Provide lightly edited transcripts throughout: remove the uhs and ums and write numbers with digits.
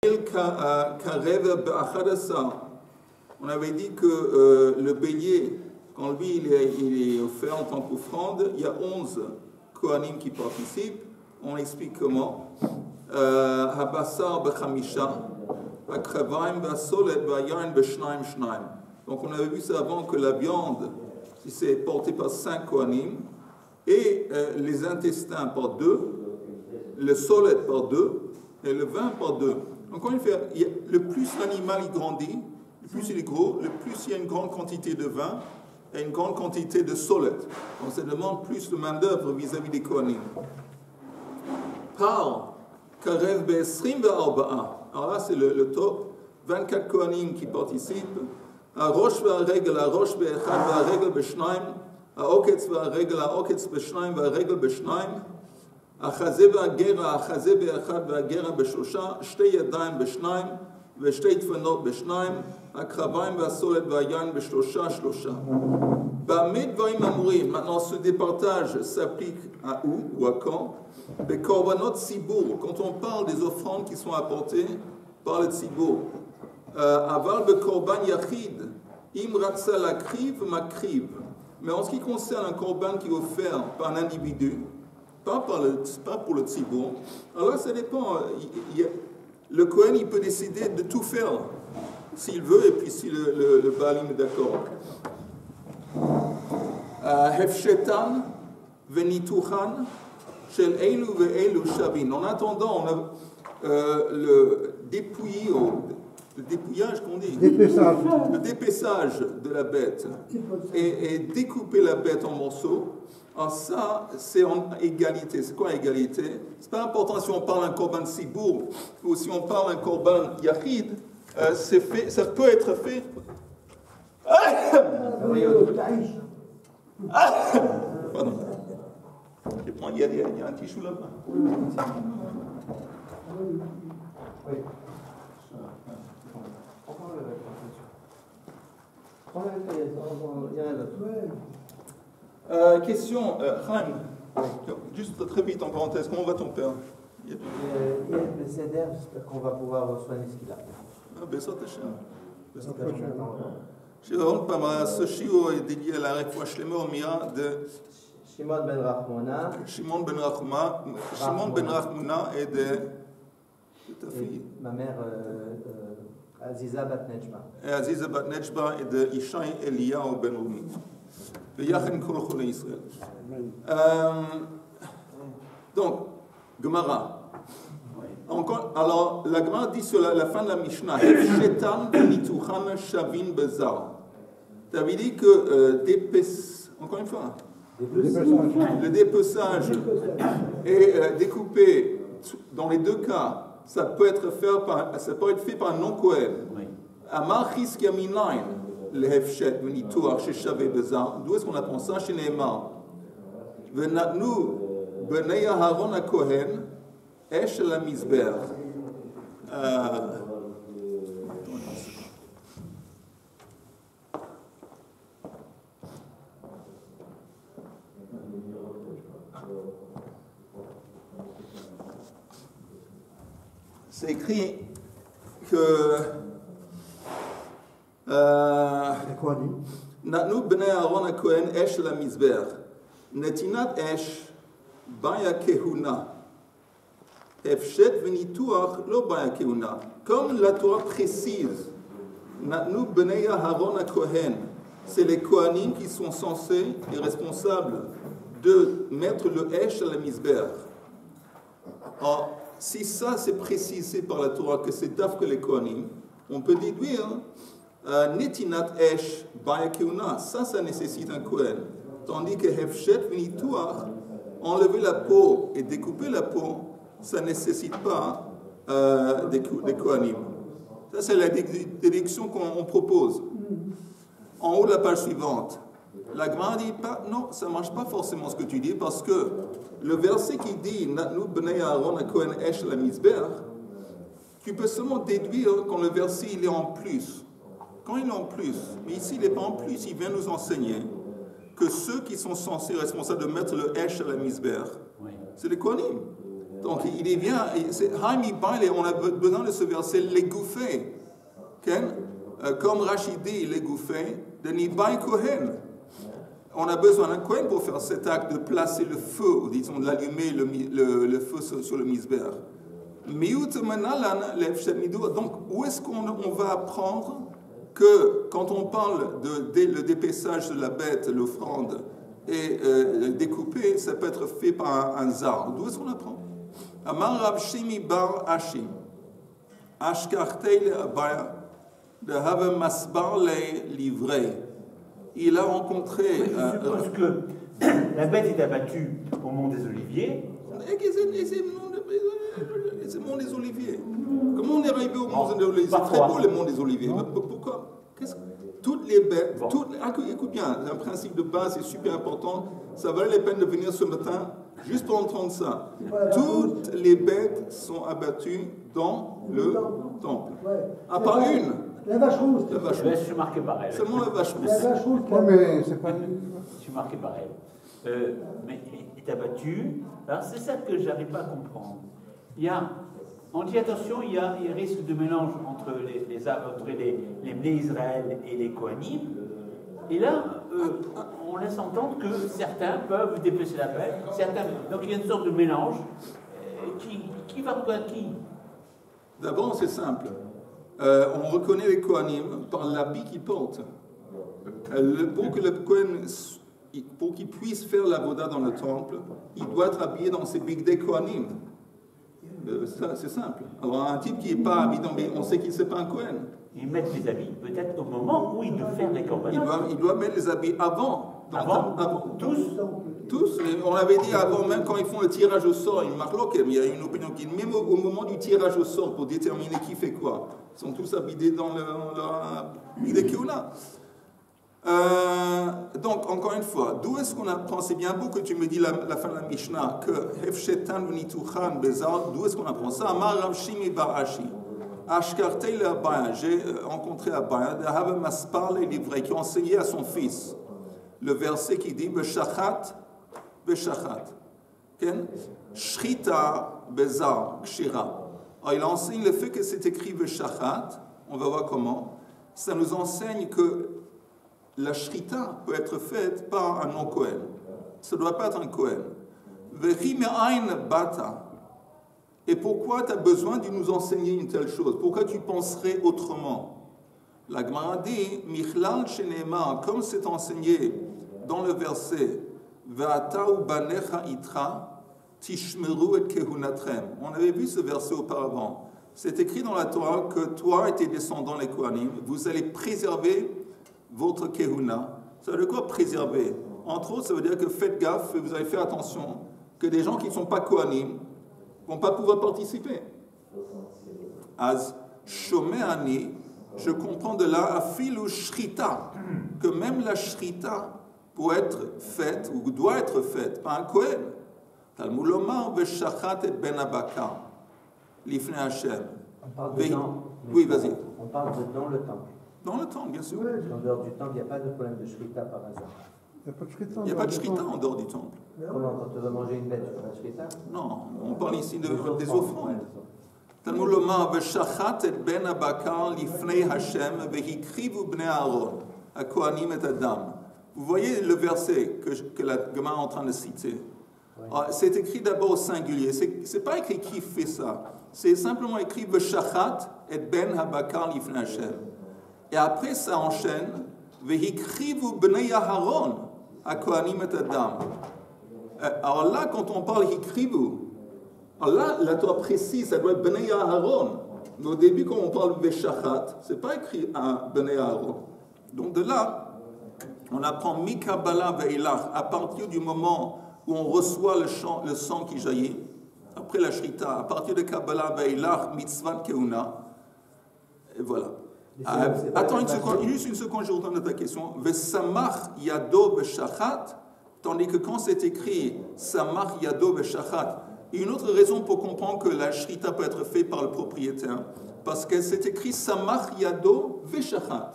On avait dit que le bélier, quand lui il est offert en tant qu'offrande, il y a 11 Kohanim qui participent. On explique comment. Habassar b'chamisha, hakravaim b'asolet b'ayain b'shnaim shnaim. Donc on avait vu ça avant que la viande, si c'est porté par 5 Kohanim, et les intestins par 2, le solet par 2, et le vin par 2. Donc quand le plus l'animal il grandit, le plus il est gros, le plus il y a une grande quantité de vin et une grande quantité de solet. Donc ça demande plus de main-d'œuvre vis-à-vis des Kohanim. Par Karev Be'esrim Ve'arba'a. Alors là c'est le top. 24 Kohanim qui participent. Rosh Ve'aregel, Rosh Ve'echad Ve'aregel Be'shnaim, Oketz Ve'aregel, Oketz Be'shnaim Ve'aregel Be'shnaim. החזה והגרה, החזה באחד והגרה בשלושה, שתי ידיים בשניים ושתי דפנות בשניים, הקרביים והסולת והיין בשלושה שלושה. במה דברים אמורים? Maintenant ce départage s'applique à où ou à quand? בקורבנות ציבור, quand on parle des offrandes qui sont apportées par le ציבור. אבל בקורבן יחיד, אם רצה להקריב, מקריב. Mais en ce qui concerne un korban qui est offert par un individu, pas pour le tzibur. Alors ça dépend. Le Kohen il peut décider de tout faire s'il veut et puis si le Baalim est d'accord. Hefshetan venituchan shel eilu ve'eilu shavin. En attendant, on a le dépouillage qu'on dit. Le dépeçage de la bête et découper la bête en morceaux. Alors ça, c'est en égalité. C'est quoi égalité? C'est pas important si on parle d'un korban sibour ou si on parle d'un korban yachid. Ça peut être fait. Pardon. Il y a un tichou là-bas. Question, Chaim, juste très vite en parenthèse, comment va ton père? Il est le CDR, j'espère qu'on va pouvoir soigner ce qu'il a. Bezrat Hashem. Shiron Pama, ce shiur est dédié à la réfoua shlema Mia de Shimon ben Rachmona. Shimon ben Rachmona et de ta fille. Ma mère Aziza Bat Nejba. Et Aziza Bat Nejba et de Ishaï Eliyahu ben Rumi. Donc, Gemara. Alors, la Gemara dit sur la fin de la Mishnah, ça veut dire que encore une fois, le dépeçage est découpé dans les deux cas. Ça peut être fait par un non-Kohen. Amar chis yaminain. D'où est-ce qu'on apprend ça chez Neymar? Venatnu bnei Aharon HaKohen esh la mizber. C'est écrit que Natnu bnei Aaron HaKohen esh la mizber. Netinat esh baya kehuna. Hefshet venituach lo baya kehuna. Comme la Torah précise, Natnu bnei Aaron HaKohen, c'est les Kohanim qui sont censés et responsables de mettre le esh à la mizber. Alors, si ça c'est précisé par la Torah que c'est daf que les Kohanim, on peut déduire Netinat Esh Baya Keuna, ça nécessite un Kohen. Tandis que Hefshet Venituach, enlever la peau et découper la peau, ça ne nécessite pas des Kohanim. Ça, c'est la déduction qu'on propose. En haut de la page suivante, la Gemara dit pas, non, ça ne marche pas forcément ce que tu dis, parce que le verset qui dit Natnu bnei Aaron HaKohen Esh la mizber, tu peux seulement déduire quand le verset il est en plus. Quand il est en plus, mais ici il n'est pas en plus, il vient nous enseigner que ceux qui sont censés responsables de mettre le Esh à la mizber, c'est les Kohanim. Donc il vient, Haïmi Baile, on a besoin de ce verset, l'égouffer. Comme Rachid dit, l'égouffer, de Nibai Kohen. On a besoin d'un Kohen pour faire cet acte de placer le feu, disons, d'allumer le feu sur le misber. Donc, où est-ce qu'on va apprendre que quand on parle de le dépaissage de la bête, l'offrande, et découper, ça peut être fait par un zar? D'où est-ce qu'on apprend? Amar Rav Shimi bar Ashim, Ashkartei le Abaya, de Have Masbar le livré. Il a rencontré. Je suppose que la bête est abattue au mont des Oliviers. C'est le mont des Oliviers. Comment on est arrivé au mont des Oliviers? C'est très beau le mont des Oliviers. Pourquoi? Toutes les bêtes, écoute bien, un principe de base est super important. Ça valait la peine de venir ce matin juste pour entendre ça. Toutes les bêtes sont abattues dans le temple. À part une. La vache rouge. La vache rouge. Je suis marqué par elle. Seulement la vache rouge. La vache rouge. Mais c'est pas. Je suis marqué par elle. Mais est abattu. Alors c'est ça que j'arrive pas à comprendre. On dit attention, il y a risque de mélange entre les Bnei Israël et les Kohanim. Et là, on laisse entendre que certains peuvent déplacer la bête, donc il y a une sorte de mélange. Qui va quoi qui? D'abord, c'est simple. On reconnaît les Kohanim par l'habit qu'ils portent. Pour que le Kohen, pour qu'il puisse faire la voda dans le temple, il doit être habillé dans ses bigdei Kohanim. C'est simple. Alors un type qui n'est pas habillé dans, on sait qu'il n'est pas un Kohen. Ils mettent les habits peut-être au moment où ils doivent faire les corbanotes. Il doit mettre les habits avant. Avant. Tous. On avait dit avant, même quand ils font le tirage au sort, il y a une opinion qui, même au moment du tirage au sort pour déterminer qui fait quoi, ils sont tous habillés dans leur bigdei kehuna. Donc, encore une fois, d'où est-ce qu'on apprend? C'est bien beau que tu me dis la fin de la Mishnah, que Hefshetan v'nituchan bezar, d'où est-ce qu'on apprend ça? Amar Rav Shimi bar Ashi, Ashkartei le Abaya, j'ai rencontré Abaya, de Have Maspar le livré, qui a enseigné à son fils le verset qui dit Beshachat, Beshachat. Shrita bezar, kshira. Alors, il enseigne le fait que c'est écrit Beshachat, on va voir comment. Ça nous enseigne que la shrita peut être faite par un non-Kohen. Ça ne doit pas être un Kohen. Bata. Et pourquoi tu as besoin de nous enseigner une telle chose? Pourquoi tu penserais autrement? La Gemara dit, Michlal Shenema, comme c'est enseigné dans le verset, Ve'ata ubanecha itra, tishmeru et kehunatrem. On avait vu ce verset auparavant. C'est écrit dans la Torah que toi et tes descendants, les Kohanim, vous allez préserver votre kehuna. Ça veut dire quoi préserver? Entre autres, ça veut dire que faites gaffe, vous allez faire attention, que des gens qui ne sont pas kohanim ne vont pas pouvoir participer. Az shomeani, je comprends de là, afilu shrita, que même la shrita peut être faite, ou doit être faite, par un kohen. Talmud lomar veshachat et ben abakar, lifnei Hashem. On parle de temps. Oui, vas-y. On parle de dans le temple. Dans le temple, bien sûr. En dehors du temple, il n'y a pas de problème de shrita par hasard. Il n'y a pas de shrita. Il n'y a pas de shrita en dehors du temple. Comment, quand tu vas manger une bête, tu fais la shrita? Non, on parle ici des offrandes. Talmud lomar veshachat et ben abakar lifnei Hashem vehikrivu bnei Aaron hakohanim et adam. Vous voyez le verset que la Gemara est en train de citer. C'est écrit d'abord au singulier. C'est pas écrit qui fait ça. C'est simplement écrit veshachat et ben abakar lifnei Hashem. Et après, ça enchaîne. Vehikrivu bnei Aaron hakohanim et adam. Alors là, quand on parle hikrivu, alors là, la Torah précise, ça doit être bnei Aaron. Mais au début, quand on parle veshachat, c'est pas écrit à bnei Aaron. Donc de là, on apprend mikabala ve'ilach à partir du moment où on reçoit le sang qui jaillit. Après la shrita, à partir de kabbalah ve'ilach mitzvat keuna. Et voilà. Attends une seconde, juste une seconde, je retourne à ta question. Ve'samach yado ve'shachat, tandis que quand c'est écrit samach yado ve'shachat, il y a une autre raison pour comprendre que la shrita peut être faite par le propriétaire, parce que c'est écrit samach yado ve'shachat.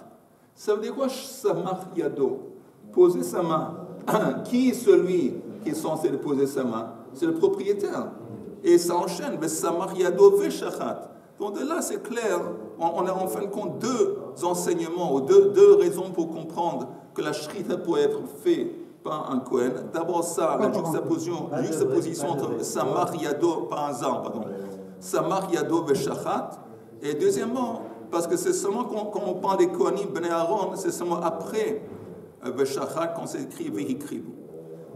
Ça veut dire quoi samach yado? Poser sa main. Qui est celui qui est censé poser sa main? C'est le propriétaire. Et ça enchaîne, Vesamach Yado Veshachat. Donc de là, c'est clair, on a en fin de compte deux enseignements, ou deux raisons pour comprendre que la shrita peut être faite par un Kohen. D'abord ça, la juxtaposition entre Samach Yado, pas un zar, pardon, Samach Yado Veshachat. Et deuxièmement, parce que c'est seulement quand on parle des Kohanim Bnei Aaron, c'est seulement après Veshachat qu'on s'écrit Vehikribu.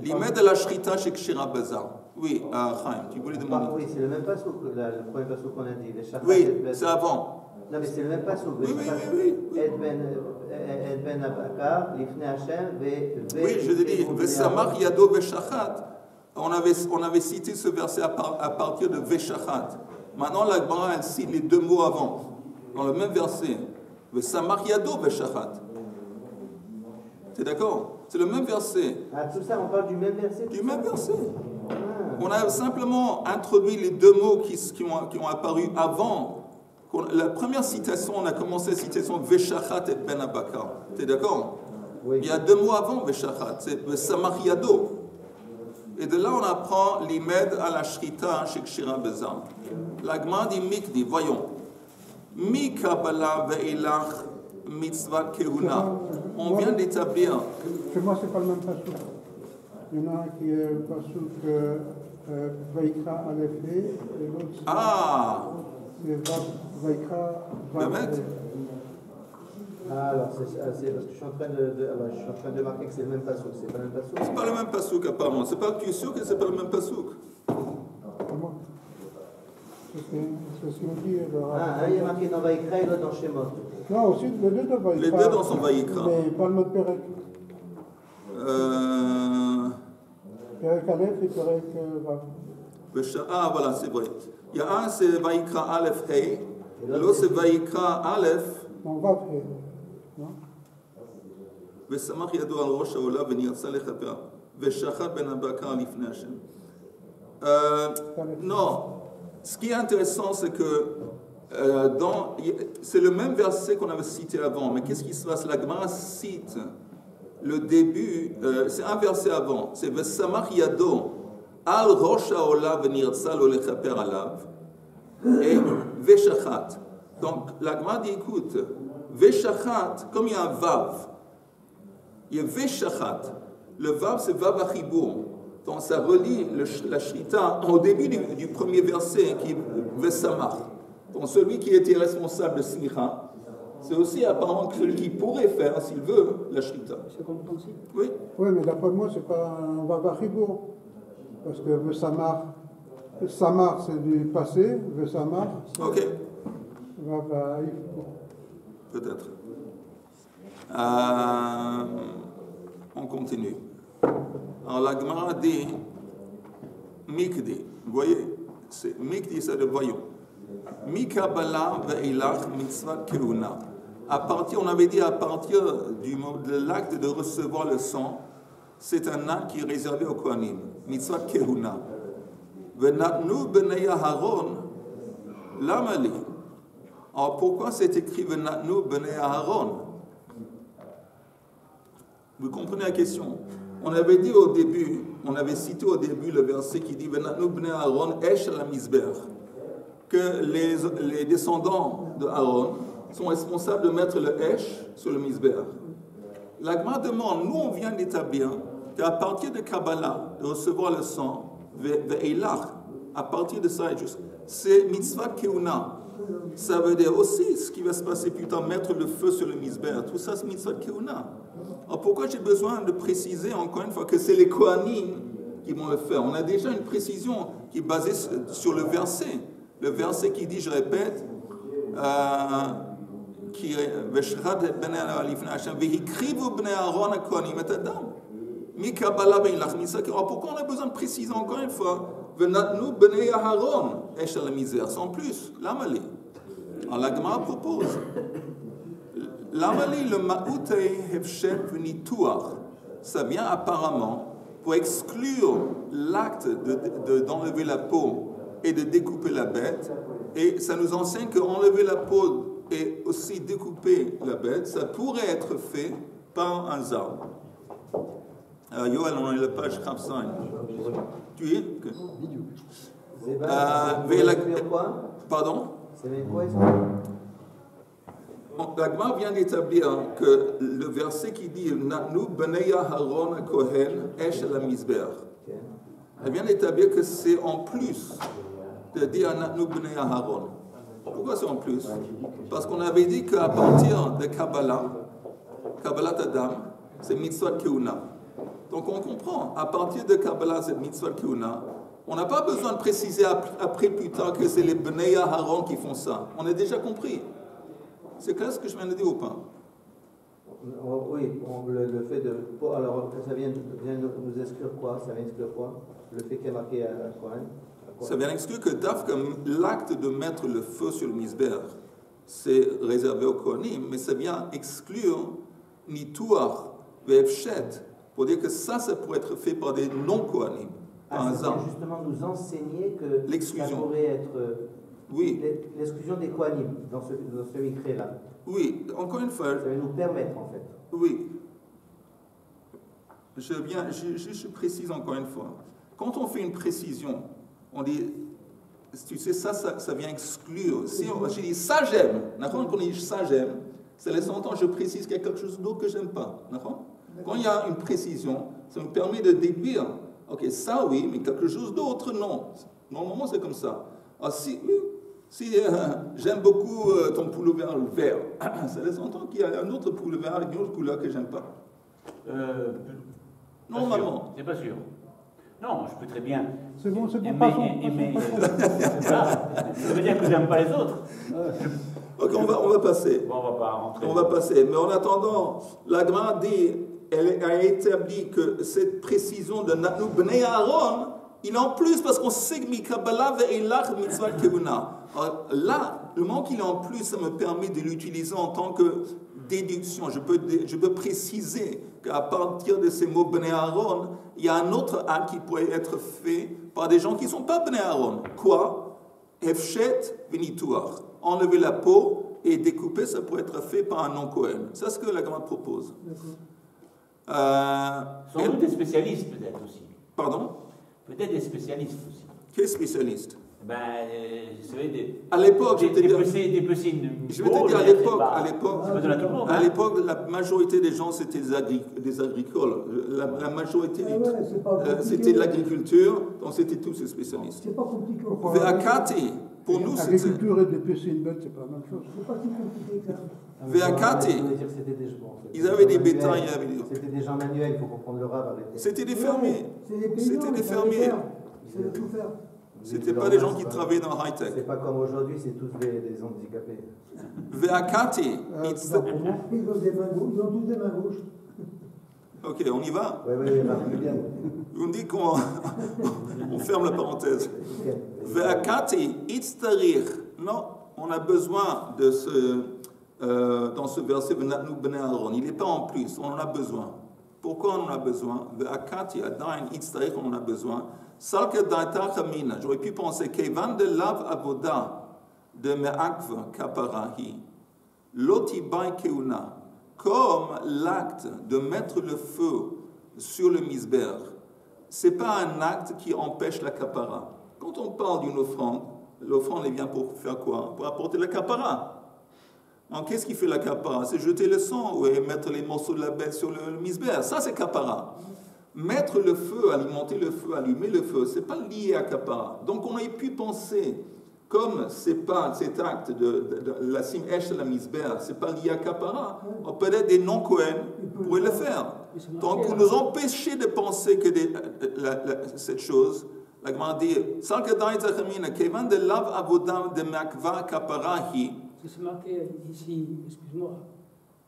L'image de la shrita chez Kshira Bazar. Oui, Chaim, tu voulais demander. Oui, c'est le même passouk, le premier passouk qu'on a dit. Oui, c'est avant. Non, mais c'est le même passouk. Oui. Et ben Abakar, l'ifne Hashem, Oui, je te dis, Vesamach Yado Veshachat. On avait cité ce verset à partir de Veshachat. Maintenant, la Gemara, elle cite les deux mots avant, dans le même verset. Vesamach Yado Veshachat. C'est d'accord? C'est le même verset. Ah, tout ça, on parle du même verset? Du même verset. On a simplement introduit les deux mots qui ont apparu avant. La première citation, on a commencé la citation Veshachat et Ben Abakar. Tu es d'accord? Oui. Il y a deux mots avant Veshachat, c'est Samach Yado. Et de là, on apprend l'imed à la shrita chez Kshira Bezan. La Gemara dit Mikdi, voyons. Mi Kabbalah ve'ilach mitzvah kehuna. On vient d'établir. Chez moi, c'est pas le même passouk. Il y en a un qui est le passouk Vaikra Aleph et l'autre c'est Vaikra Vav. Ah, alors c'est parce que je suis en train de marquer que c'est le même passouk. C'est pas le même passouk? C'est pas le même passouk apparemment. C'est pas que tu es sûr que c'est pas le même passouk. Comment? C'est ce qu'il me dit. Il y a marqué dans Vaikra et l'autre dans Shemot. Non, aussi les deux dans Vaikra. Les deux dans son Vaikra. Mais pas le mot Perek. Perek Aleph et Perek Vav. Ah, voilà, c'est vrai. Il y a un, c'est Vaikra Aleph Hey. L'autre, c'est Vaikra Aleph. Non, Vav Hey. Non? Vesamach Yado al Rosh Haolah v'nirtza lechaper. Veshachat ben Abakar lifnei Hashem. Non. Ce qui est intéressant, c'est que c'est le même verset qu'on avait cité avant, mais qu'est-ce qui se passe? La Gemara cite le début, c'est un verset avant, c'est Vesamach Yado al Rosh Haolah v'nirtza lo lechaper alav et Veshachat. Donc la Gemara dit, écoute, Veshachat, comme il y a un Vav, il y a Veshachat. Le Vav, c'est Vav Achibur. Donc ça relie la Shrita au début du premier verset qui est Vesamach. Donc celui qui était responsable de Smicha, c'est aussi apparemment celui qui pourrait faire, s'il veut, la Shrita. C'est comme aussi. Oui. Oui, mais d'après moi, c'est pas un Vav Achibur. Parce que Vesamach, Samar, c'est du passé, Vesamach, c'est Ok. Vav Achibur. Peut-être. On continue. Alors la Gemara dit Mikdi. Vous voyez, Mikdi, c'est le voyant. Mikabala ve'ilach mitzvah kehuna. On avait dit à partir de l'acte de recevoir le sang, c'est un acte qui est réservé au Kohanim. Mitzvah kehuna. Ve'natnu b'nei Aharon lamali. Alors pourquoi c'est écrit Ve'natnu b'nei Aharon? Vous comprenez la question? On avait dit au début, on avait cité au début le verset qui dit Ve'natnu b'nei Aaron esh al mizbeach, que les descendants de Aaron sont responsables de mettre le esh sur le mizbeach. La Gemara demande, nous on vient d'établir qu'à partir de Kabbalah, de recevoir le sang, ve'eilach, à partir de ça, c'est mitzvah keuna. Ça veut dire aussi ce qui va se passer plus tard, mettre le feu sur le mizbeach. Tout ça, c'est mitzvah keuna. Alors pourquoi j'ai besoin de préciser encore une fois que c'est les Kohanim qui vont le faire? On a déjà une précision qui est basée sur le verset. Le verset qui dit, je répète, qui est alors pourquoi on a besoin de préciser encore une fois sans plus, l'amali. Alors la Gemara propose l'amali, le ma'utei hefshet v'nituach, ça vient apparemment pour exclure l'acte d'enlever la peau et de découper la bête, et ça nous enseigne qu'enlever la peau et aussi découper la bête, ça pourrait être fait par un zar. Yoel, on est la page 5. Tu es Pardon? C'est quoi ça? La Gemara vient d'établir que le verset qui dit Natnu bnei Aharon Kohen esh la mizbeach, elle vient d'établir que c'est en plus de dire Natnu bnei Aharon. Pourquoi c'est en plus? Parce qu'on avait dit qu'à partir de Kabbalah Adam, c'est mitzvah keuna. Donc on comprend, à partir de Kabbalah, c'est mitzvah keuna. On n'a pas besoin de préciser après plus tard que c'est les bnei Aharon qui font ça. On a déjà compris. C'est clair ce que je viens de dire ou pas? Oui, le fait de... Alors, ça vient nous exclure quoi? Ça vient exclure quoi? Le fait qu'il y a marqué à Kohen? Ça vient exclure que l'acte de mettre le feu sur le misber, c'est réservé aux Kohanim, mais ça vient exclure Nituach, Ve'efshet, pour dire que ça pourrait être fait par des non-Kohanim. Ça vient justement nous enseigner que ça pourrait être... Oui. L'exclusion des Kohanim dans ce Mikra-là. Oui, encore une fois. Ça va nous permettre en fait. Oui. Je précise encore une fois. Quand on fait une précision, on dit, tu sais, ça vient exclure. Si je dis ça j'aime, quand on dit ça j'aime, ça laisse entendre je précise qu'il y a quelque chose d'autre que j'aime pas. Quand il y a une précision, ça me permet de déduire, ok, ça oui, mais quelque chose d'autre non. Normalement c'est comme ça. Ah, si j'aime beaucoup ton pullover vert, ça laisse entendre qu'il y a un autre pullover avec une autre couleur que j'aime pas. Normalement. C'est pas sûr. Non, je peux très bien. C'est bon, ça veut dire que j'aime pas les autres. Ok, on va passer. Bon, on va pas rentrer. On va passer. Mais en attendant, la Gemara dit, elle a établi que cette précision de Natnu bnei Aaron, il en plus parce qu'on sait que Mikabbalah ve'elach mitzvah kevuna. Là, le moment qu'il est en plus, ça me permet de l'utiliser en tant que déduction. Je peux préciser qu'à partir de ces mots bnei Aaron, il y a un autre acte qui pourrait être fait par des gens qui ne sont pas bnei Aaron. Quoi? Hefshet v'nituach. Enlever la peau et découper, ça pourrait être fait par un non-Kohen. C'est ce que la Gemara propose. Sans doute des spécialistes peut-être aussi. Pardon? Peut-être des spécialistes aussi. Quels spécialistes? Vous savez, à l'époque, je vais te dire, à l'époque, la majorité des gens, c'était des agricoles. La majorité, c'était de l'agriculture, donc c'était tous ces spécialistes. C'est pas compliqué. Ve'akati, pour nous, c'était... L'agriculture et dépecer une bête, c'est pas la même chose. C'est pas si compliqué que ça. Ve'akati, ils avaient des bétails. C'était des gens manuels, il faut comprendre le rave. C'était des fermiers. C'était des fermiers. C'est tout faire. C'était pas des gens qui travaillaient dans high-tech. C'est pas comme aujourd'hui, c'est tous des handicapés. Ve'akati. Ils ont des mains gauches, ils ont tous des mains gauches. Ok, on y va? Oui, bien. On dit qu'on ferme la parenthèse. Ve'akati itztarich. Non, on a besoin de dans ce verset, Natnu bnei Aaron. Il n'est pas en plus, on en a besoin. Pourquoi on en a besoin? Ve'akati adain itztarich, on en a besoin. Salka daita chamina. J'aurais pu penser Kevan de lav avoda de me'akva kaparahi. Lotibai keuna. Comme l'acte de mettre le feu sur le misber, ce n'est pas un acte qui empêche la kapara. Quand on parle d'une offrande, l'offrande elle vient pour faire quoi? Pour apporter la kapara. Donc qu'est-ce qui fait la kapara? C'est jeter le sang ou mettre les morceaux de la bête sur le misber. Ça c'est kapara. Mettre le feu, alimenter le feu, allumer le feu, ce n'est pas lié à kapara. Donc on aurait pu penser, comme ce n'est pas cet acte de la sim esh la misber, ce n'est pas lié à kapara, peut-être des non-Kohen pourraient le faire. Donc pour nous empêcher de penser que cette chose, la Gemara dit, c'est ici, excuse-moi,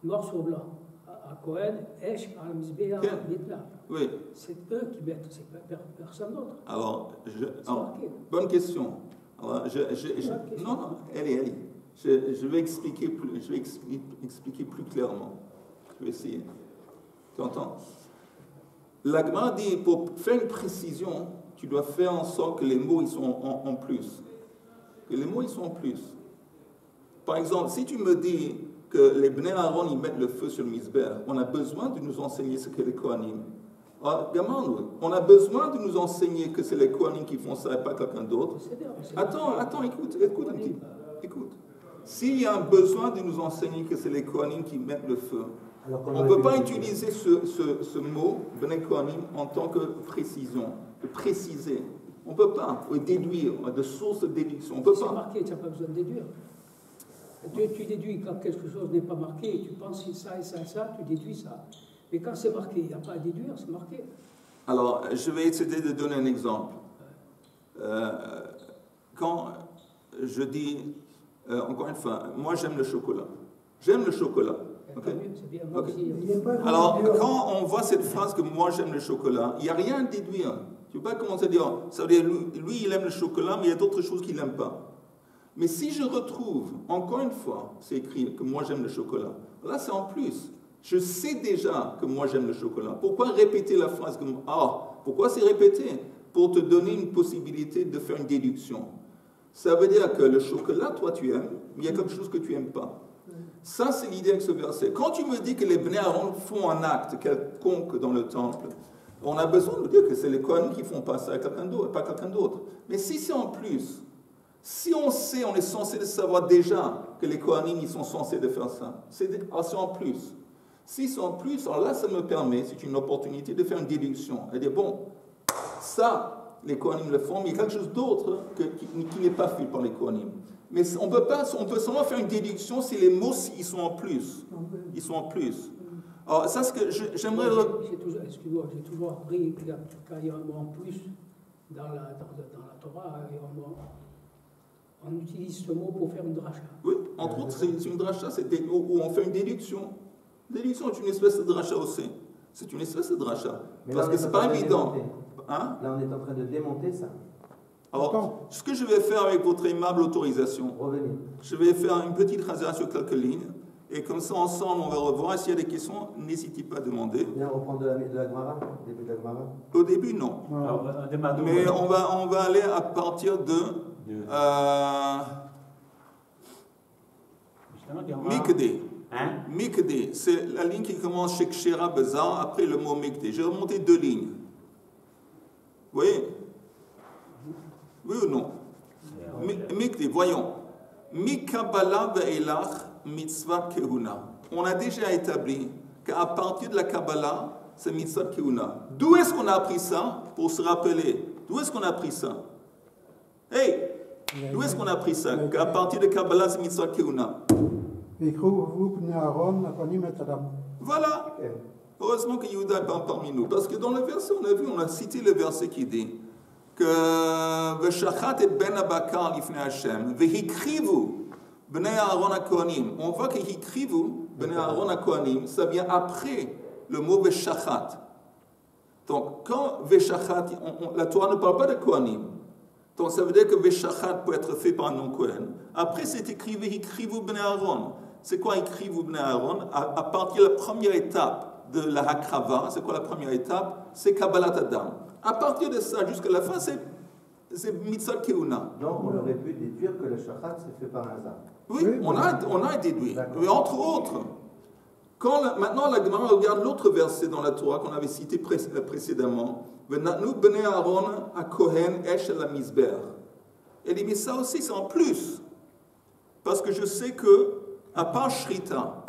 noir sur blanc. À Cohen, Esh, Al-Mizbeah, Nitla. Oui. C'est eux qui mettent, c'est personne d'autre. Alors, bonne question. Alors, non, allez. Je vais expliquer plus clairement. Je vais essayer. Tu entends? La Gemara dit, pour faire une précision, tu dois faire en sorte que les mots ils sont en plus. Que les mots ils sont en plus. Par exemple, si tu me dis que les Bnei Aaron ils mettent le feu sur le misber, on a besoin de nous enseigner ce que les Kohanim. On a besoin de nous enseigner que c'est les Kohanim qui font ça et pas quelqu'un d'autre. Attends, écoute un petit peu. Écoute. S'il y a un besoin de nous enseigner que c'est les Kohanim qui mettent le feu, on ne peut pas utiliser ce mot, Bnei Kohanim, en tant que précision, de préciser. On ne peut pas, ou déduire, de source de déduction. On ne peut pas. C'est marqué, tu n'as pas besoin de déduire. Tu déduis quand quelque chose n'est pas marqué, tu penses ça et ça et ça, tu déduis ça. Mais quand c'est marqué, il n'y a pas à déduire, c'est marqué. Alors, je vais essayer de donner un exemple. Quand je dis, encore une fois, moi j'aime le chocolat. J'aime le chocolat. Okay? C'est bien, moi Okay. aussi. Alors, quand on voit cette phrase que moi j'aime le chocolat, il n'y a rien à déduire. Tu ne peux pas commencer à dire, ça veut dire, lui il aime le chocolat, mais il y a d'autres choses qu'il n'aime pas. Mais si je retrouve, encore une fois, c'est écrit que moi j'aime le chocolat, là c'est en plus. Je sais déjà que moi j'aime le chocolat. Pourquoi répéter la phrase comme pourquoi c'est répété? Pour te donner une possibilité de faire une déduction. Ça veut dire que le chocolat, toi tu aimes, mais il y a quelque chose que tu n'aimes pas. Ça c'est l'idée avec ce verset. Quand tu me dis que les Bnei Aaron font un acte quelconque dans le temple, on a besoin de dire que c'est les Kohanim qui font pas ça à quelqu'un d'autre, pas quelqu'un d'autre. Mais si c'est en plus, si on sait, on est censé de savoir déjà que les Kohanim ils sont censés de faire ça. C'est en plus. Si c'est en plus, alors là ça me permet, c'est une opportunité de faire une déduction. Et dire bon, ça, les Kohanim le font, mais il y a quelque chose d'autre qui n'est pas fait par les Kohanim. Mais on peut seulement faire une déduction si les mots ils sont en plus. Ils sont en plus. Alors, ça, ce que j'aimerais... Excuse-moi, j'ai toujours appris que quand il y a un mot en plus dans la Torah, on utilise ce mot pour faire une dracha. Oui, entre autres, c'est une dracha, où on fait une déduction. Déduction est une espèce de dracha aussi. C'est une espèce de dracha. Mais parce que c'est pas évident. Hein? Là, on est en train de démonter ça. Alors, ce que je vais faire avec votre aimable autorisation, je vais faire une petite transition sur quelques lignes. Et comme ça, ensemble, on va revoir. S'il y a des questions, n'hésitez pas à demander. Bien, on reprend de la Gemara, au début de la Gemara. Au début, non. Alors, mais on va aller à partir de Mikdé. Mikdé, c'est la ligne qui commence chez Kshera Bezar, après le mot Mikdé. J'ai remonté 2 lignes. Vous voyez? Oui ou non? Mikdé, voyons. Mikabala ve'elach mitzvah kehuna. On a déjà établi qu'à partir de la Kabbalah, c'est mitzvah kehuna. D'où est-ce qu'on a appris ça? Pour se rappeler. D'où est-ce qu'on a appris ça? Hey! D'où est-ce qu'on a appris ça? Qu'à partir de Kabbalah, c'est mitzvah kehuna. Voilà. Heureusement que Yehuda est parmi nous. Parce que dans le verset, on a cité le verset qui dit que Veshachat et ben Abakar lifnei Hashem, vehikrivu bnei Aaron HaKohanim. On voit que hikrivu bnei Aaron HaKohanim, ça vient après le mot Veshachat. Donc, quand Veshachat, la Torah ne parle pas de Kohanim. Donc, ça veut dire que Veshachat peut être fait par un non-Kohen. Après, c'est écrit vehikrivu bnei Aaron. C'est quoi hikrivu bnei Aaron? À partir de la première étape de la Hakrava, c'est quoi la première étape? C'est Kabbalat Adam. À partir de ça, jusqu'à la fin, c'est Mitzvah Kehuna. Donc, on aurait pu déduire que le shachat s'est fait par hasard. Oui, on a déduit. Mais entre autres, maintenant la Gemara regarde l'autre verset dans la Torah qu'on avait cité précédemment. V'natnu bnei Aaron hakohen esh el hamizber. Elle dit, mais ça aussi, c'est en plus. Parce que je sais que, à part Shrita,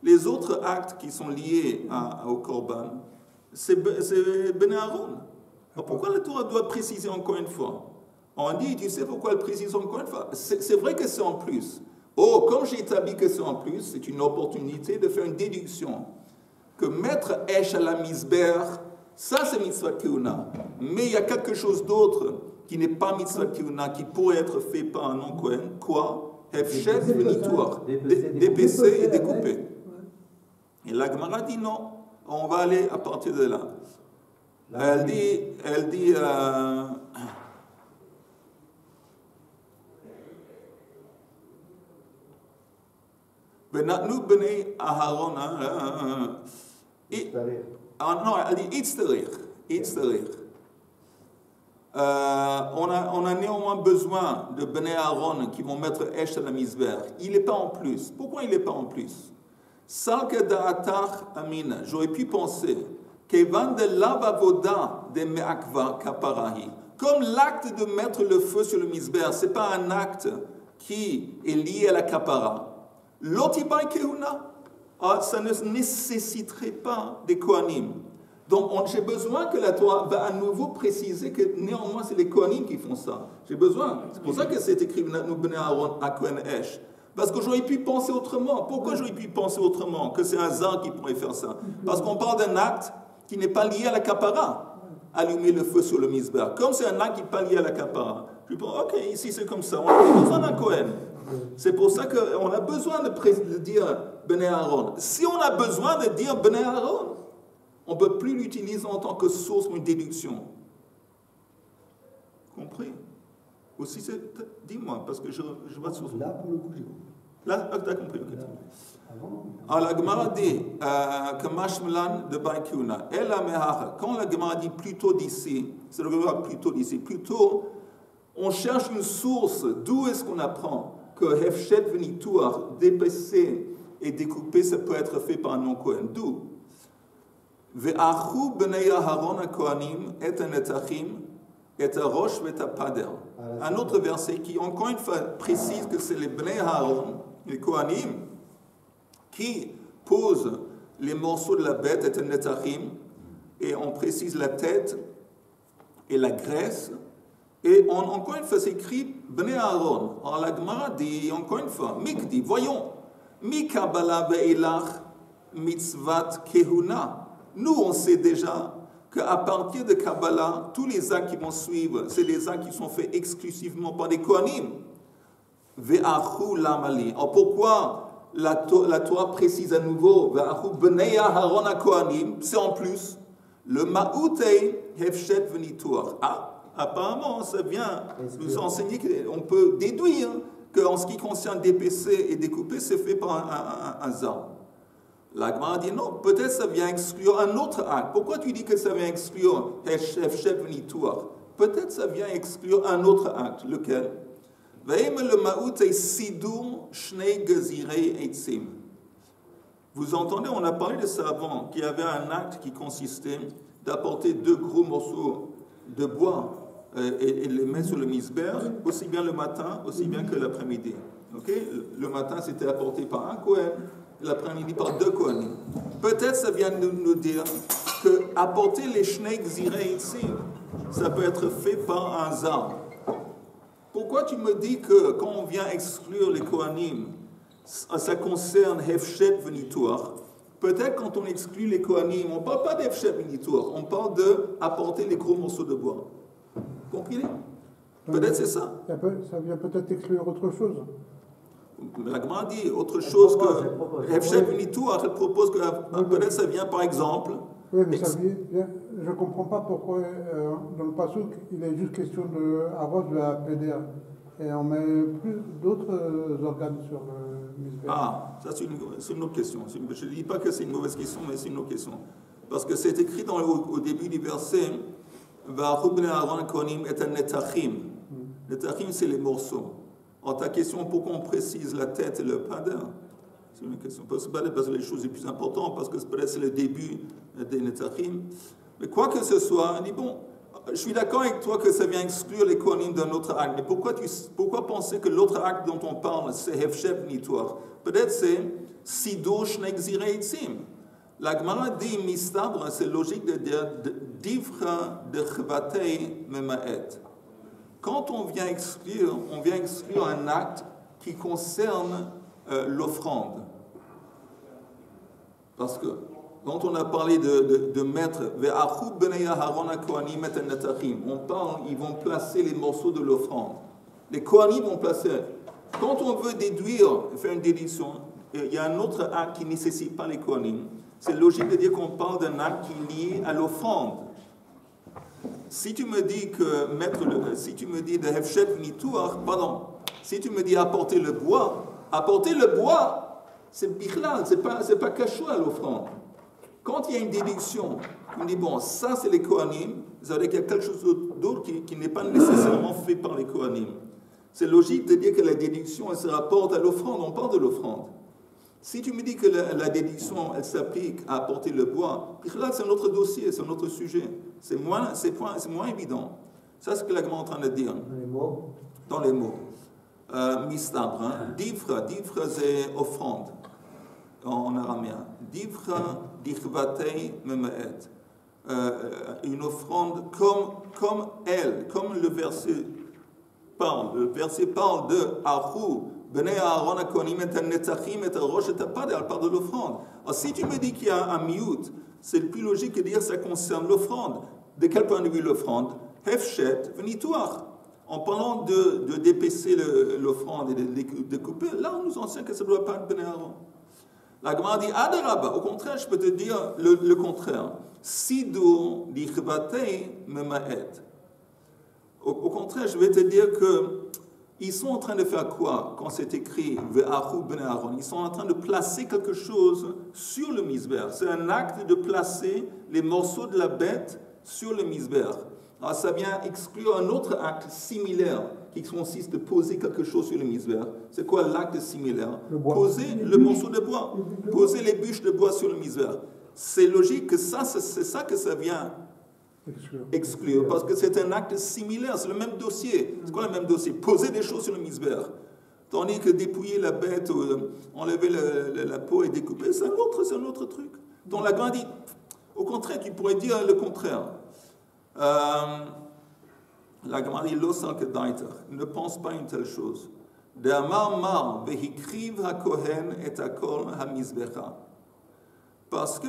les autres actes qui sont liés au Korban, c'est Bnei Aaron. Alors pourquoi la Torah doit préciser encore une fois? On dit, tu sais pourquoi elle précise encore une fois? C'est vrai que c'est en plus. Comme j'ai établi que c'est en plus, c'est une opportunité de faire une déduction. Que mettre Esh à la Mizber, ça c'est Mitzvah Kehuna. Mais il y a quelque chose d'autre qui n'est pas Mitzvah Kehuna, qui pourrait être fait par un non-Kohen. Quoi? Hefshet Benitour. D'épaisser et découper. Et la Gemara dit non. On va aller à partir de là. Elle dit Benatnu bnei Aharon. Non, elle dit Itzterir. On a néanmoins besoin de Bnei Aaron qui vont mettre Esh à la Mizber. Il n'est pas en plus. Pourquoi il n'est pas en plus? Salka da'atar amina. J'aurais pu penser Kevan de l'avavoda de me'akva kaparahi. Comme l'acte de mettre le feu sur le misber, ce n'est pas un acte qui est lié à la kapara. L'otibay kehuna, ça ne nécessiterait pas des kohanim. Donc j'ai besoin que la Torah va à nouveau préciser que néanmoins c'est les kohanim qui font ça. J'ai besoin. C'est pour ça que c'est écrit nous bnei Aaron à Kohen Esh. Parce que j'aurais pu penser autrement. Pourquoi j'aurais pu penser autrement que c'est un zan qui pourrait faire ça? Parce qu'on parle d'un acte qui n'est pas lié à la kapara, allumer le feu sur le misber. Comme c'est un acte qui n'est pas lié à la kapara, je pense, ok, ici c'est comme ça, on a besoin d'un Kohen. C'est pour ça qu'on a besoin de dire Bnei Aaron. Si on a besoin de dire Bnei Aaron, on ne peut plus l'utiliser en tant que source ou une déduction. Compris? Aussi, dis-moi, parce que je vois sur... Là, pour le coup, j'ai compris. Là, tu as compris, ok. Alors, la Gemara dit, Kamashmlan de Baikuna, Ela Mehacha, quand la Gemara dit plutôt d'ici, c'est le verbe plutôt d'ici, plutôt, on cherche une source, d'où est-ce qu'on apprend que Hefshet Venituar, d'épaisser et découper, ça peut être fait par un non-Kohen. D'où? Ve'achu b'nei Aharon ha-Kohanim et ha-Netachim et ha-Rosh et ha-Pader. Un autre verset qui, encore une fois, précise que c'est les b'nei Aharon, les Kohanim, qui posent les morceaux de la bête et ha-Netachim, et on précise la tête et la graisse, et encore une fois, c'est écrit b'nei Aharon. Alors la Gemara dit, encore une fois, Mikdi, voyons, Mi Kabbalah ve'ilach mitzvat kehuna. Nous, on sait déjà qu'à partir de Kabbalah, tous les actes qui vont suivre, c'est des actes qui sont faits exclusivement par des Kohanim. Ve'achu lamali. Alors pourquoi la Torah précise à nouveau Ve'achu b'nei Aharon ha-Kohanim? C'est en plus le ma'utei hefshet v'nituach. Apparemment, ça vient nous enseigner qu'on peut déduire qu'en ce qui concerne d'épaisser et découper, c'est fait par un zan. La Gemara dit non, peut-être ça vient exclure un autre acte. Pourquoi tu dis que ça vient exclure Hefshet V'nituach? Peut-être ça vient exclure un autre acte. Lequel? Vous entendez, on a parlé de ça avant, qu'il y avait un acte qui consistait d'apporter 2 gros morceaux de bois et les mettre sur le misber, aussi bien le matin, aussi bien que l'après-midi. Okay? Le matin, c'était apporté par un Kohen, l'après-midi par 2 Kohanim. Peut-être ça vient de nous dire que apporter les Shnei Gzirei ici, ça peut être fait par un zan. Pourquoi tu me dis que quand on vient exclure les Kohanim, ça concerne Hefshet V'nituach? Peut-être quand on exclut les Kohanim, on ne parle pas d'Hefshet V'nituach, on parle d'apporter les gros morceaux de bois. Comprenez? Peut-être c'est ça. Ça vient peut-être exclure autre chose. La Gemara dit autre chose que Hefshet V'nituach, elle propose que peut-être ça vient par exemple. Oui, mais ça vient, je ne comprends pas pourquoi dans le Passouk, il est juste question de arrose de la péder. Et on met plus d'autres organes sur le misbeh. Ah, ça c'est une autre question. Je ne dis pas que c'est une mauvaise question, mais c'est une autre question. Parce que c'est écrit au début du verset Va'achu b'nei Aaron ha-Kohanim et ha-Netachim. Netachim, c'est les morceaux. Alors ta question, pourquoi on précise la tête et le pader? C'est une question. Parce que les choses les plus importantes, parce que peut-être c'est le début des Netachim. Mais quoi que ce soit, on dit bon, je suis d'accord avec toi que ça vient exclure les Kohanim d'un autre acte, mais pourquoi penser que l'autre acte dont on parle, c'est Hefshet V'nituach? Peut-être c'est Sido Shnei Gzirei Eitzim. La Gemara dit Mistabre, c'est logique de dire Divcha de Chvatei Memaet. Quand on vient exclure un acte qui concerne l'offrande. Parce que quand on a parlé de mettre Ve'achu b'nei Aharon ha-Kohanim et ha-Netachim, on parle, ils vont placer les morceaux de l'offrande. Les Kohanim vont placer. Quand on veut faire une déduction, il y a un autre acte qui ne nécessite pas les Kohanim. C'est logique de dire qu'on parle d'un acte qui est lié à l'offrande. Si tu me dis si tu me dis de Hefshet V'nituach, pardon, si tu me dis apporter le bois, c'est bichlal, c'est pas cachot à l'offrande. Quand il y a une déduction, on dit bon, ça c'est les Kohanim, ça veut dire qu'il y a quelque chose d'autre qui n'est pas nécessairement fait par les Kohanim. C'est logique de dire que la déduction elle se rapporte à l'offrande, on parle de l'offrande. Si tu me dis que la déduction, elle s'applique à apporter le bois, là, c'est un autre dossier, c'est un autre sujet. C'est moins évident. Ça, c'est ce que la Gemara est en train de dire. Dans les mots. Mistabra. Difra c'est offrande en araméen. Difra dichvatei memaet. Une offrande comme elle, comme le verset parle. Le verset parle de Ahu. Elle parle de l'offrande. Alors, si tu me dis qu'il y a un miout, c'est le plus logique de dire que ça concerne l'offrande. De quel point de vue l'offrande? Hefshet venituach. En parlant de d'épaisser l'offrande et de découper, là on nous enseigne que ça ne doit pas être Bnei Aaron. La Gemara dit Adarabba. Au contraire, je peux te dire le contraire. Sidur dichvatei memaet. Au contraire, je vais te dire que ils sont en train de faire quoi quand c'est écrit Ve'achu Bnei Aaron? Ils sont en train de placer quelque chose sur le misber. C'est un acte de placer les morceaux de la bête sur le misber. Alors ça vient exclure un autre acte similaire qui consiste de poser quelque chose sur le misber. C'est quoi l'acte similaire? Poser le morceau de bois. Poser les bûches de bois sur le misber. C'est logique que c'est ça que ça vient exclure, parce que c'est un acte similaire, c'est le même dossier. C'est quoi le même dossier? Poser des choses sur le misber. Tandis que dépouiller la bête, ou enlever la peau et découper, c'est un autre truc. Donc la Gemara dit, au contraire, tu pourrais dire le contraire. La Gemara dit, ne pense pas une telle chose. Parce que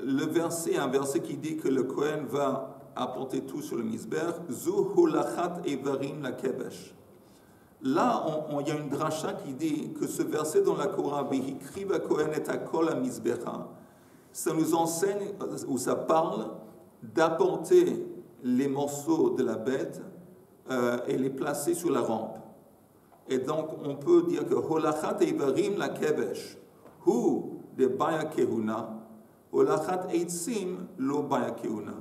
le verset, un verset qui dit que le Kohen va apporter tout sur le misber, Zu hulachat evarim la kebesh. Là, il y a une dracha qui dit que ce verset dans la Torah, Vehikriv ha-Kohen et ha-kol ha-mizbecha, ça nous enseigne, ou ça parle, d'apporter les morceaux de la bête et les placer sur la rampe. Et donc, on peut dire que Holachat evarim la kebesh, hu de baya kehuna, Holachat eitzim lo baya kehuna.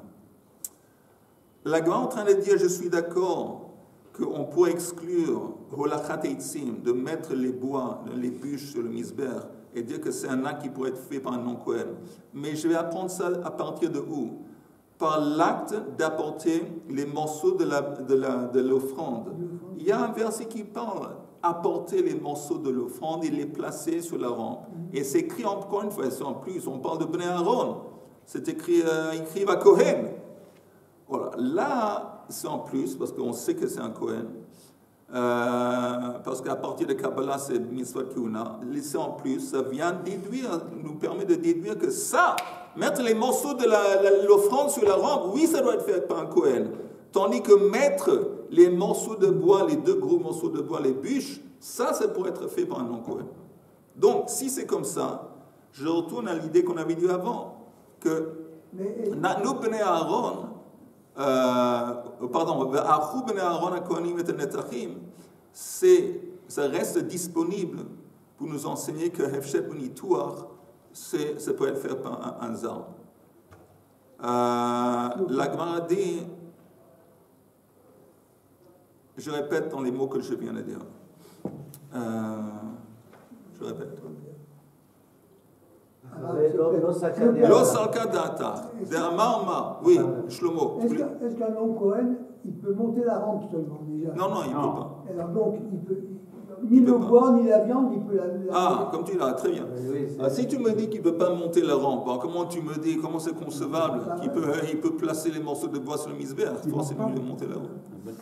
La Gemara est en train de dire, je suis d'accord qu'on pourrait exclure Holachat eitzim, de mettre les bois, les bûches sur le misber, et dire que c'est un acte qui pourrait être fait par un non-Kohen. Mais je vais apprendre ça à partir de où? Par l'acte d'apporter les morceaux de l'offrande. Il y a un verset qui parle apporter les morceaux de l'offrande et les placer sur la rampe. Et c'est écrit encore une fois, en plus, on parle de Bnei Aaron. C'est écrit à Kohen. Voilà. Là, c'est en plus, parce qu'on sait que c'est un Kohen. Parce qu'à partir de Kabbalah, c'est Mitzvot Kehuna. C'est en plus, ça vient nous permet de déduire que ça, mettre les morceaux de l'offrande sur la rampe, oui, ça doit être fait par un Kohen. Tandis que mettre les morceaux de bois, les deux gros morceaux de bois, les bûches, ça pourrait être fait par un non-Kohen. Donc, si c'est comme ça, je retourne à l'idée qu'on avait dit avant, que nous, Bnei Aaron, ça reste disponible pour nous enseigner que Hefshet Benituach, ça peut être fait par un zar. La Gemara dit, je répète dans les mots que je viens de dire. Je répète. Lo salka data. Oui, Shlomo. Est-ce qu'un non-Kohen, il peut monter la rampe seulement déjà? Non, il ne peut pas. Alors donc, il peut, ni le bois, ni la viande, il peut la... Comme tu l'as, très bien. Si tu me dis qu'il ne peut pas monter la rampe, alors comment c'est concevable qu'il peut placer les morceaux de bois sur le misber? Forcément, il peut monter la rampe. Bonne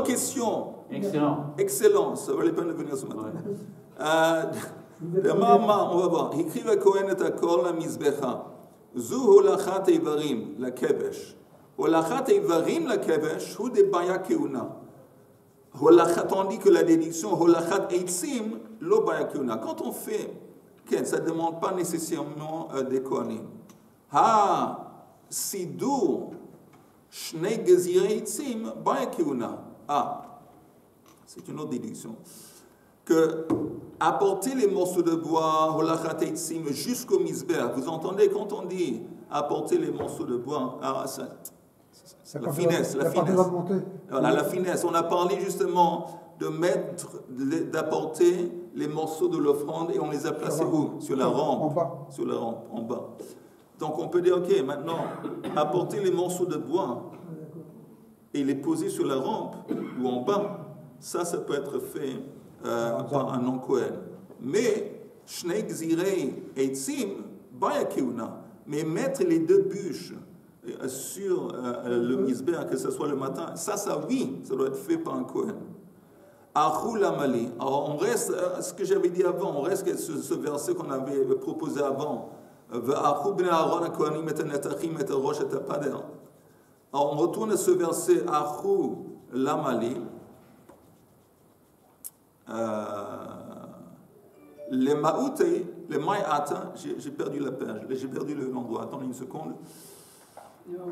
question. Bonne question. Excellent. Ça valait pas de venir ce matin. On va voir. Hikriv ha-Kohen et ha-kol ha-mizbecha. Zu holachat evarim la kevesh. Holachat evarim la kevesh hu de baya keuna. Tandis que la déduction holachat eitzim lo baya keuna. Quand on fait, ça ne demande pas nécessairement des kohanim. Sidur shnei gezirei eitzim baya keuna. C'est une autre déduction. Que apporter les morceaux de bois, holachat eitzim, jusqu'au misber. Vous entendez quand on dit apporter les morceaux de bois, la finesse. Voilà, la finesse. On a parlé justement d'apporter les morceaux de l'offrande et on les a placés où? Sur la rampe. En bas. Sur la rampe, en bas. Donc on peut dire, ok, maintenant, apporter les morceaux de bois et les poser sur la rampe ou en bas, ça peut être fait par un non-Kohen. Mais, Shnei Gzirei Eitzim, Baya Keuna, mais mettre les deux bûches sur le misber, que ce soit le matin, ça oui, ça doit être fait par un Kohen. Achul Amali. Alors on reste, ce que j'avais dit avant, on reste ce verset qu'on avait proposé avant. Alors on retourne à ce verset Achul Lamali. Les Maoute, les Maïata, j'ai perdu la page, j'ai perdu l'endroit. Attendez une seconde.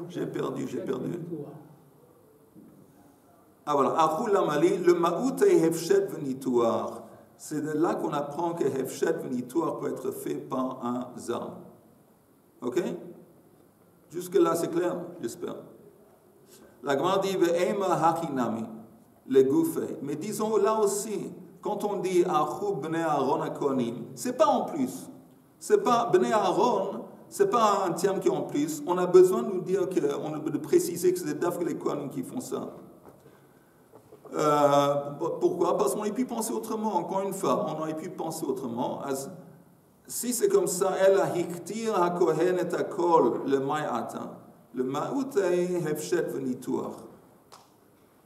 J'ai perdu. Ah voilà, Achul Lamali, le Maoute et Hefshet Venituar. C'est de là qu'on apprend que Hefshet Venituar peut être fait par un Zar. Ok? Jusque-là, c'est clair, j'espère. La Gemara dit Ve'ema Hakinami, le Goufé. Mais disons là aussi, quand on dit Achou Bnei Aaron HaKohanim, c'est pas en plus. C'est pas Bnei Aaron, c'est pas un terme qui est en plus. On a besoin de nous dire, de préciser que c'est d'abord les Kohanim qui font ça. Pourquoi? Parce qu'on aurait pu penser autrement. Encore une fois, on aurait pu penser autrement. Si c'est comme ça, El Hiktir HaKohen et HaKol, le Ma'ata, le Ma'utei Hefshet Venituach.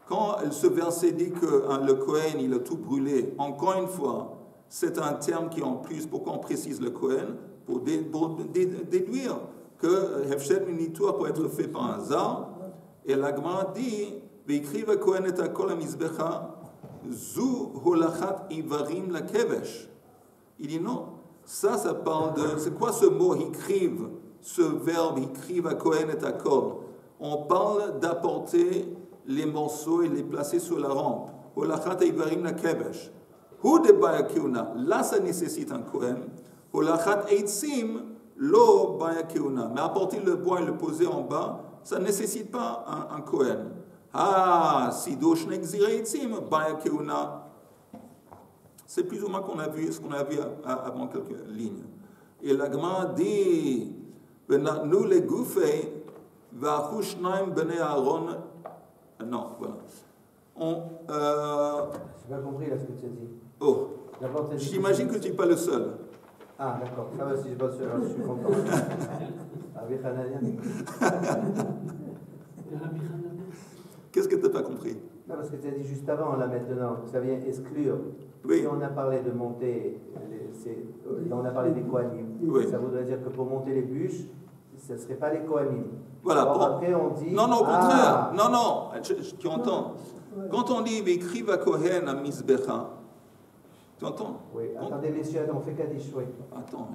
Quand ce verset dit que le Kohen, il a tout brûlé, encore une fois, c'est un terme qui est en plus. Pourquoi on précise le Kohen? Pour déduire que Hefshet Venituach peut être fait par un Zar. Et la Gemara dit, Ve'ikriv HaKohen et HaKol HaMizbecha, Zu holachat ivarim la kevesh. Il dit non. Ça parle de... C'est quoi ce mot, hikriv? Ce verbe, hikriv à Kohen et à Kol. On parle d'apporter les morceaux et les placer sur la rampe. Holachat ivarim la kevesh. Hu de baya keuna. Là, ça nécessite un Kohen. Holachat eitzim, lo baya keuna. Mais apporter le bois et le poser en bas, ça ne nécessite pas un Kohen. Ah, si doshne gzirei eitzim, baya keuna. C'est plus ou moins ce qu'on a vu avant quelques lignes. Et la Gemara dit, nous les goufés, va'achou shnaim bnei Aaron. Non, voilà. Je n'ai pas compris là ce que tu as dit. Oh, j'imagine que tu n'es pas le seul. Ah, d'accord. Ça va, si je ne suis pas le seul, je suis content. Avec Hanania. Qu'est-ce que tu n'as pas compris? Non, parce que tu as dit juste avant, là maintenant, ça vient exclure. Oui. Si on a parlé de monter, on a parlé des Kohanim. Oui. Ça voudrait dire que pour monter les bûches, ce ne serait pas les Kohanim. Voilà. Après, on dit. Non, au contraire. Non, tu entends. Quand on dit Ve'ikriv HaKohen HaMizbecha, tu entends? Oui, attendez, messieurs, on fait Kaddish, oui. Attends.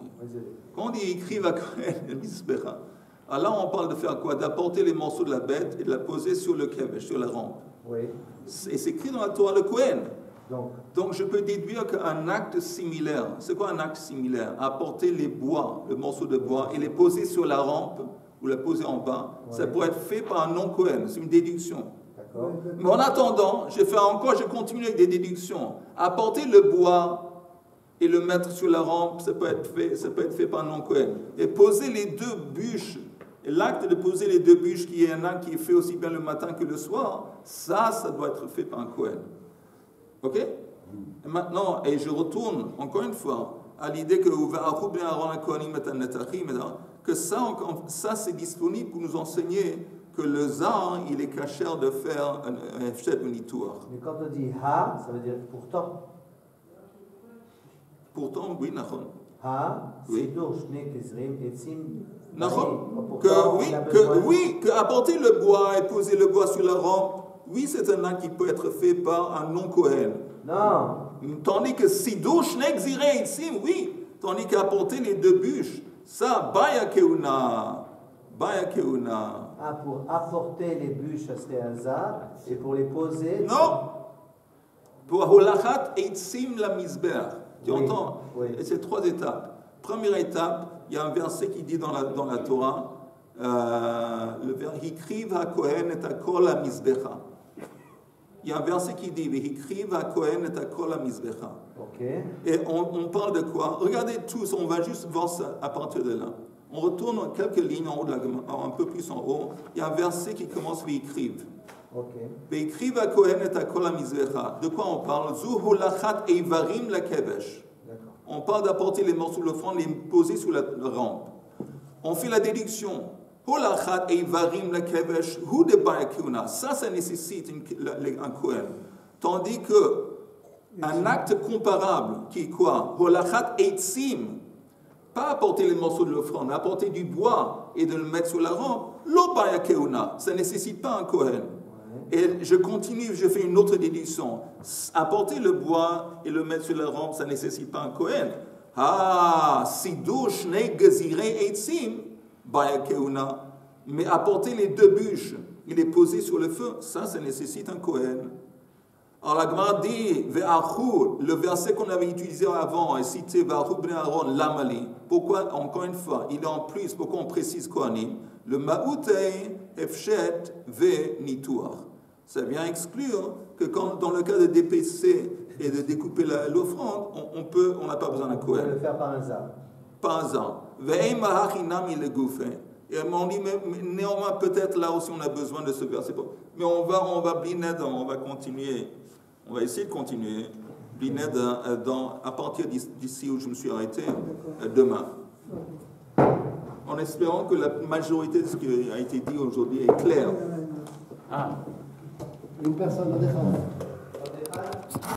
Quand on dit Ve'ikriv HaKohen HaMizbecha, alors là, on parle de faire quoi? D'apporter les morceaux de la bête et de la poser sur le kevesh, sur la rampe. Oui. Et c'est écrit dans la Torah, le Kohen. Donc je peux déduire qu'un acte similaire, c'est quoi un acte similaire? Apporter les bois, le morceau de bois, et les poser sur la rampe, ou la poser en bas, ça pourrait être fait par un non-Kohen. C'est une déduction. D'accord. Mais en attendant, je continue avec des déductions. Apporter le bois et le mettre sur la rampe, ça peut être fait par un non-Kohen. Et poser les deux bûches, et l'acte de poser les deux bûches, qui est un acte qui est fait aussi bien le matin que le soir, ça doit être fait par un Kohen. Ok? Et maintenant, et je retourne encore une fois à l'idée que ça c'est disponible pour nous enseigner que le Zar, il est cachère de faire un Hefshet Venituach. Mais quand on dit Ha, ça veut dire pourtant. Pourtant, oui, Nachon. Ha, c'est Shne Kezrim Etzim. Nachon. Que apporter le bois et poser le bois sur la rampe, oui, c'est un acte qui peut être fait par un non-Kohen. Non. Tandis que Sido Shnek Zirei Itzim, oui. Tandis qu'apporter les deux bûches, ça, Baya Keuna. Ah, pour apporter les bûches, ça serait un Zar, et pour les poser. Non. Pour Holachat Eitzim la Mizber. Tu entends? Oui. Et c'est 3 étapes. Première étape, il y a un verset qui dit dans la Torah, le verset Hikriv HaKohen et HaKol HaMizbecha. il y a un verset qui dit V'hikriv ha-kohen et ha-kol ha-mizbecha. Et on parle de quoi? Regardez tous, on va juste voir ça à partir de là. On retourne quelques lignes en haut, un peu plus en haut. Il y a un verset qui commence V'hikriv. V'hikriv ha-kohen et ha-kol ha-mizbecha. De quoi on parle? Zu holachat eivarim la-kevesh. On parle d'apporter les morceaux de l'offrande, les poser sous la rampe. On fait la déduction. Holachat eivarim la-kevesh hu de ba'akuna. Ça nécessite un kohen. Tandis que un acte comparable, qui est quoi? Holachat eitzim. Pas apporter les morceaux de l'offrande, mais apporter du bois et de le mettre sous la rampe. Lo ba'akuna. Ça ne nécessite pas un kohen. Et je continue, je fais une autre déduction. Apporter le bois et le mettre sur la rampe, ça ne nécessite pas un kohen. Ah, sidur shnei gezirei eitzim, baya keuna. Mais apporter les deux bûches et les poser sur le feu, ça nécessite un kohen. Alors la Gemara dit, ve'achu, le verset qu'on avait utilisé avant, est cité ve'achu bnei Aaron, l'amali. Pourquoi, encore une fois, il est en plus, pourquoi on précise kohanim? Le ma'utei, efshet, ve'nituach. Ça vient exclure que quand, dans le cas de d'épaisser et de découper l'offrande, on n'a pas besoin d'un kohen. On peut le faire par hasard. Par hasard. Et on dit, mais néanmoins, peut-être là aussi on a besoin de ce verset. Mais on va blined, on va continuer. On va essayer de continuer. Blined à partir d'ici où je me suis arrêté, demain. En espérant que la majorité de ce qui a été dit aujourd'hui est clair. Une personne a défendu.